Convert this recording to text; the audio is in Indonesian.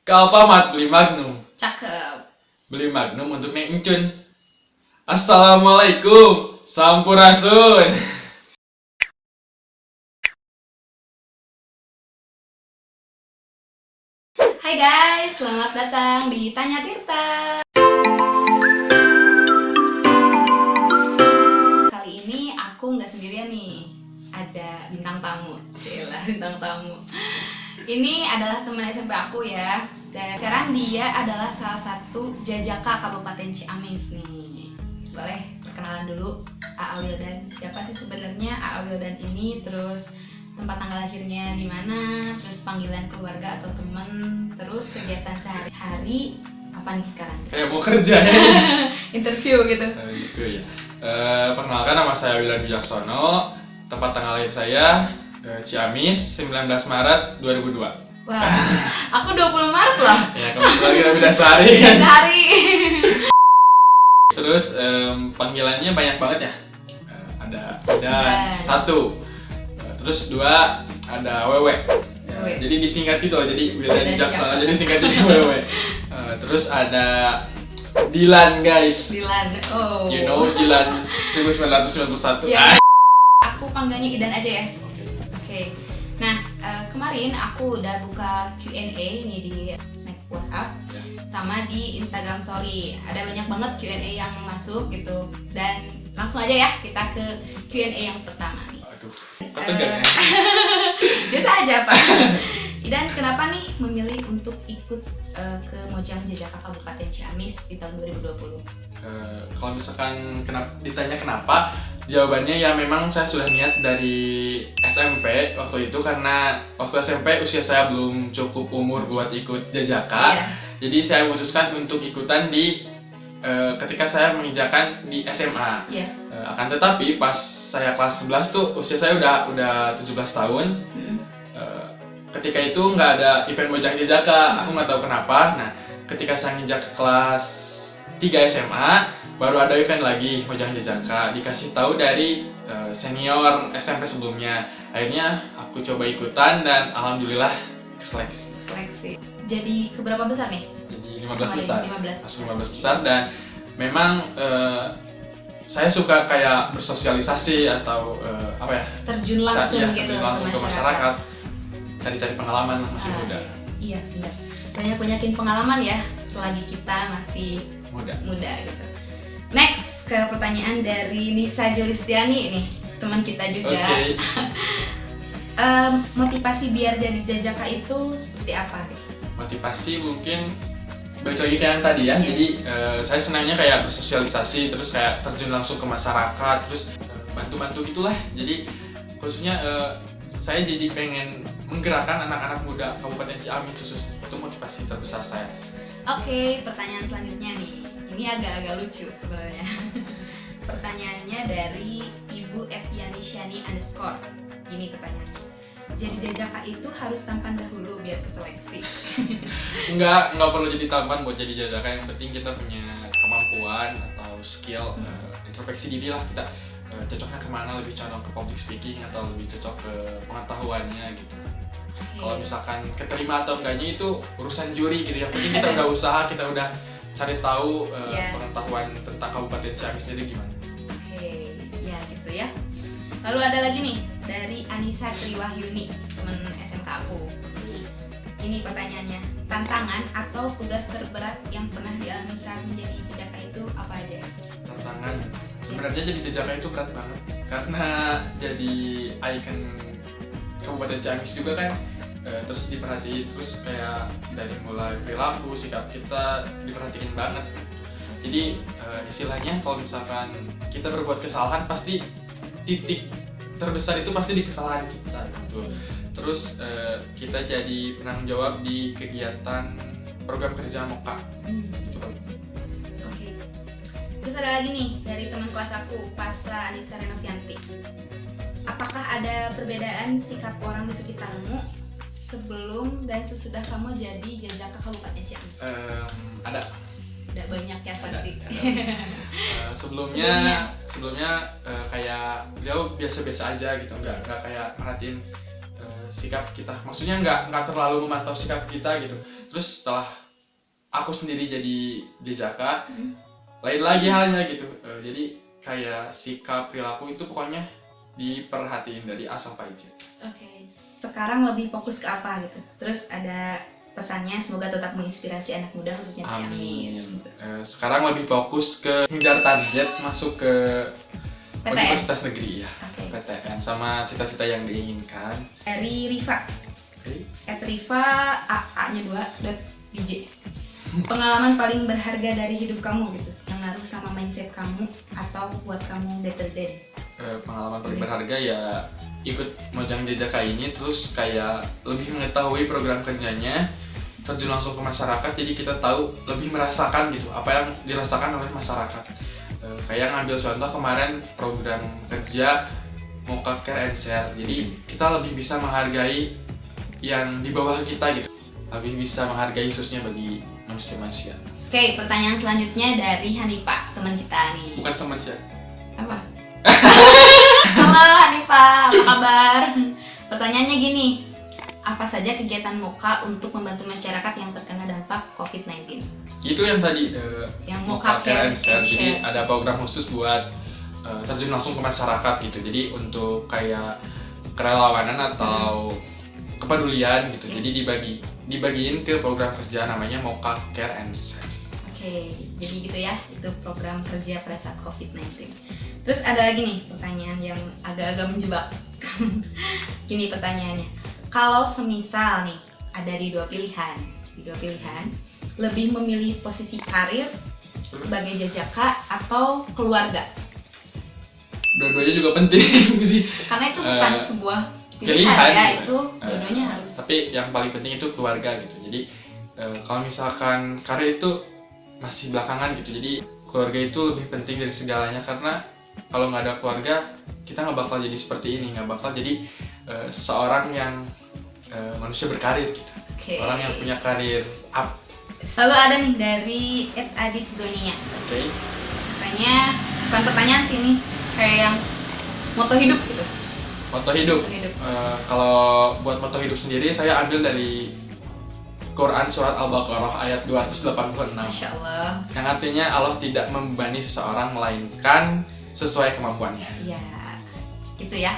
Ke Alfamart beli Magnum. Cakep. Beli Magnum untuk Neng Encun. Assalamualaikum, Sampurasun. Hai guys, selamat datang di Tanya Tirta. Kali ini aku nggak sendirian nih, ada bintang tamu. Cila, bintang tamu. Ini adalah teman SMP aku ya, dan sekarang dia adalah salah satu jajaka Kabupaten Ciamis nih. Boleh perkenalan dulu, A.A. Wildan. Siapa sih sebenarnya A.A. Wildan ini? Terus tempat tanggal lahirnya di mana, terus panggilan keluarga atau teman, terus kegiatan sehari-hari apa nih sekarang? Kayak mau kerja ya. Interview gitu. Gitu ya. Perkenalkan, nama saya Wildan Wijaksono. Tempat tanggal lahir saya Ciamis, 19 Maret 2002. Wah, aku 20 Maret loh. Ya, kebetulan kita beda sehari. Sehari. Terus panggilannya banyak banget ya. Ada satu. Terus dua, ada Wewe. Jadi disingkat gitu, jadi Wildan Wijaksono jadi singkat jadi Wewe. Terus ada Dilan guys. Dilan. Oh. You know Dilan 1991. Ya. Aku panggilnya Idan aja ya. Oke. Nah, kemarin aku udah buka Q&A nih di Snap WhatsApp sama di Instagram Story. Ada banyak banget Q&A yang masuk gitu. Dan langsung aja ya kita ke Q&A yang pertama nih. Aduh, ketegang ya. Biasa aja Pak. Idan, kenapa nih memilih untuk ikut ke Mojang Jajaka Kabupaten Ciamis di tahun 2020? Kalau misalkan ditanya kenapa, jawabannya ya memang saya sudah niat dari SMP waktu itu, karena waktu SMP usia saya belum cukup umur buat ikut Jajaka. Iya. Jadi saya memutuskan untuk ikutan di ketika saya menginjakan di SMA. Iya. Akan tetapi pas saya kelas 11 tuh usia saya udah 17 tahun. Ketika itu nggak ada event Mojang Jajaka, aku nggak tahu kenapa. Nah, ketika saya nginjak ke kelas 3 SMA, baru ada event lagi Mojang Jajaka. Dikasih tahu dari senior SMP sebelumnya. Akhirnya aku coba ikutan dan alhamdulillah Seleksi. Jadi keberapa besar nih? Jadi 15 besar. 15. Langsung 15 besar, dan memang saya suka kayak bersosialisasi atau apa ya? Terjun langsung Iya, gitu terjun langsung ke masyarakat. Cari-cari pengalaman, masih muda. Iya, benar. Banyak-banyakin pengalaman ya selagi kita masih Muda. gitu. Next, ke pertanyaan dari Nisa Julistiani nih, teman kita juga. Oke. Motivasi biar jadi jajaka itu seperti apa? Motivasi mungkin balik lagi ke yang tadi ya. Iya. Jadi saya senangnya kayak bersosialisasi, terus kayak terjun langsung ke masyarakat, terus bantu-bantu gitulah. Jadi khususnya saya jadi pengen menggerakkan anak-anak muda Kabupaten Ciamis khusus. Itu motivasi terbesar saya. Oke, pertanyaan selanjutnya nih. Ini agak-agak lucu sebenarnya. Pertanyaannya dari Ibu Evianishani _ Gini pertanyaannya. Jadi jajaka itu harus tampan dahulu biar keseleksi. Enggak perlu jadi tampan buat jadi jajaka. Yang penting kita punya kemampuan atau skill, introspeksi diri lah kita. Cocoknya kemana, lebih condong ke public speaking atau lebih cocok ke pengetahuannya gitu. Kalau misalkan keterima atau enggaknya itu urusan juri gitu. Yang penting kita udah usaha, kita udah cari tahu pengetahuan tentang Kabupaten Ciamis sendiri gimana. Oke, ya gitu ya. Lalu ada lagi nih dari Anissa Triwahyuni, teman SMK aku. Ini pertanyaannya, tantangan atau tugas terberat yang pernah dialami saat menjadi jajaka itu apa aja? Tantangan, sebenarnya jadi jajaka itu berat banget, karena jadi ikon Kabupaten Ciamis juga kan. Terus diperhatiin, terus kayak dari mulai perilaku, sikap kita diperhatikan banget. Jadi istilahnya kalau misalkan kita berbuat kesalahan, pasti titik terbesar itu pasti di kesalahan kita gitu. Terus kita jadi penanggung jawab di kegiatan program kerja MOKA. Itu kan. Oke. Terus ada lagi nih dari teman kelas aku, Pasa Anissa Renovianti. Apakah ada perbedaan sikap orang di sekitarmu sebelum dan sesudah kamu jadi jajaka Kabupaten Ciamis? Ada banyak ya pasti. Sebelumnya kayak beliau biasa-biasa aja gitu, nggak kayak merhatiin sikap kita. Maksudnya nggak terlalu memantau sikap kita gitu. Terus setelah aku sendiri jadi DJK, lain lagi halnya gitu. Jadi kayak sikap perilaku itu pokoknya diperhatiin dari A sampai Z. Oke. Sekarang lebih fokus ke apa gitu? Terus ada pesannya semoga tetap menginspirasi anak muda khususnya di Ciamis. Sekarang lebih fokus ke ngejar target masuk ke PTN. Universitas Negeri ya. Oke. PTN sama cita-cita yang diinginkan. Dari Riva. Oke. @riva AA-nya 2.dj. Pengalaman paling berharga dari hidup kamu gitu, yang ngaruh sama mindset kamu atau buat kamu better day. Pengalaman paling berharga ya ikut Mojang DJK ini, terus kayak lebih mengetahui program kerjanya, terjun langsung ke masyarakat, jadi kita tahu lebih merasakan gitu apa yang dirasakan oleh masyarakat. Kayak ngambil contoh kemarin program kerja Mocha Care and Share, jadi kita lebih bisa menghargai yang di bawah kita gitu, lebih bisa menghargai khususnya bagi manusia-manusia. Oke, pertanyaan selanjutnya dari Hanifa, teman kita nih. Bukan teman sih. Apa? Halo Hanifa, apa kabar? Pertanyaannya gini, apa saja kegiatan Mocha untuk membantu masyarakat yang terkena dampak COVID-19? Itu yang tadi Yang Mocha Care and Share. Share. Jadi ada program khusus buat terjun langsung ke masyarakat gitu. Jadi untuk kayak kerelawanan atau kepedulian gitu. Jadi dibagiin ke program kerja namanya Mocha Care and Share. Oke, jadi gitu ya, itu program kerja pada saat COVID-19. Terus ada lagi nih pertanyaan yang agak-agak menjebak. Gini pertanyaannya, kalau semisal nih ada di dua pilihan, lebih memilih posisi karir sebagai jajaka atau keluarga? Dua-duanya juga penting sih. Karena itu bukan sebuah pilihan ya, itu dua-duanya harus. Tapi yang paling penting itu keluarga gitu. Jadi kalau misalkan karir itu masih belakangan gitu. Jadi keluarga itu lebih penting dari segalanya, karena kalau nggak ada keluarga kita nggak bakal jadi seperti ini, nggak bakal jadi seorang yang manusia berkarir gitu. Oke. Orang yang punya karir up. Lalu ada nih dari @adikzonia. Oke. Katanya bukan pertanyaan sih ini, kayak yang moto hidup gitu. Moto hidup. Kalau buat moto hidup sendiri saya ambil dari Quran surat Al-Baqarah ayat 286. Masya Allah. Yang artinya Allah tidak membebani seseorang melainkan sesuai kemampuannya. Iya, gitu ya.